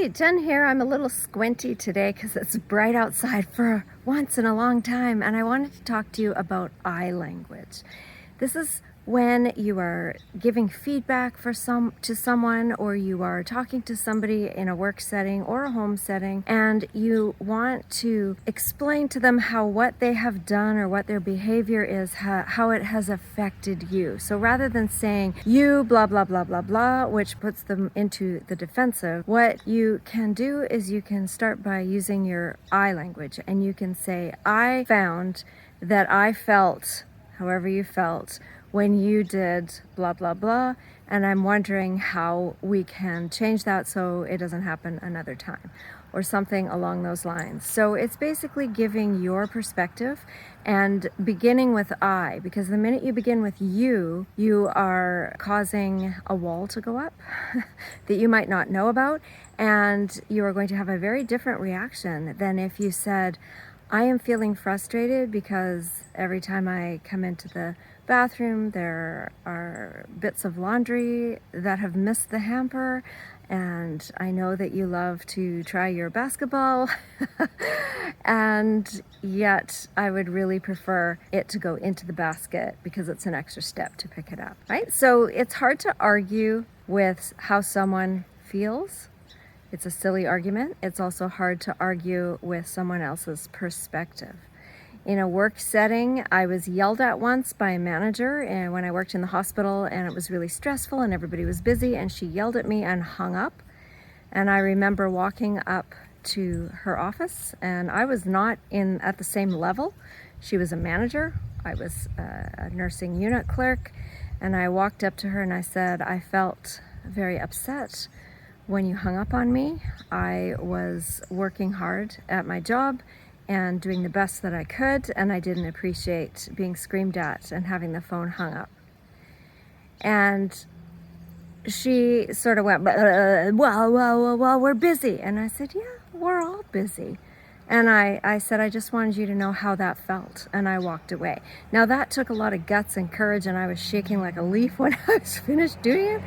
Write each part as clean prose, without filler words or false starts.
Hey, Jen here. I'm a little squinty today because it's bright outside for once in a long time, and I wanted to talk to you about eye language. This is when you are giving feedback to someone, or you are talking to somebody in a work setting or a home setting, and you want to explain to them how what they have done or what their behavior is, how it has affected you. So rather than saying you blah blah blah blah blah, which puts them into the defensive, what you can do is you can start by using your eye language, and you can say, I found that I felt however you felt when you did blah blah blah, and I'm wondering how we can change that so it doesn't happen another time, or something along those lines. So it's basically giving your perspective and beginning with I, because the minute you begin with you are causing a wall to go up that you might not know about, and you are going to have a very different reaction than if you said, I am feeling frustrated because every time I come into the bathroom there are bits of laundry that have missed the hamper, and I know that you love to try your basketball and yet I would really prefer it to go into the basket because it's an extra step to pick it up, right? So it's hard to argue with how someone feels. It's a silly argument. It's also hard to argue with someone else's perspective. In a work setting, I was yelled at once by a manager, and when I worked in the hospital, and it was really stressful and everybody was busy, and she yelled at me and hung up. And I remember walking up to her office, and I was not at the same level. She was a manager. I was a nursing unit clerk, and I walked up to her and I said, I felt very upset when you hung up on me. I was working hard at my job and doing the best that I could, and I didn't appreciate being screamed at and having the phone hung up. And she sort of went, well, we're busy. And I said, yeah, we're all busy. And I said, I just wanted you to know how that felt. And I walked away. It Now took a lot of guts and courage, and I was shaking like a leaf when I was finished doing it.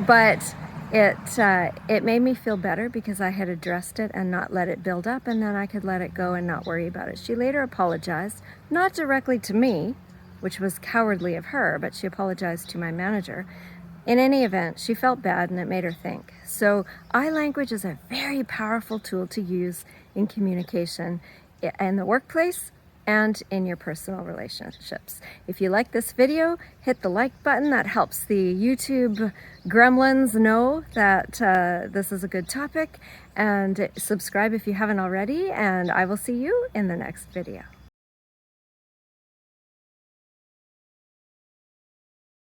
But it made me feel better because I had addressed it and not let it build up, and then I could let it go and not worry about it. She later apologized, not directly to me, which was cowardly of her, but she apologized to my manager. In any event, she felt bad and it made her think. So eye language is a very powerful tool to use in communication in the workplace and in your personal relationships. If you like this video, hit the like button. That helps the YouTube gremlins know that this is a good topic, and subscribe if you haven't already, and I will see you in the next video.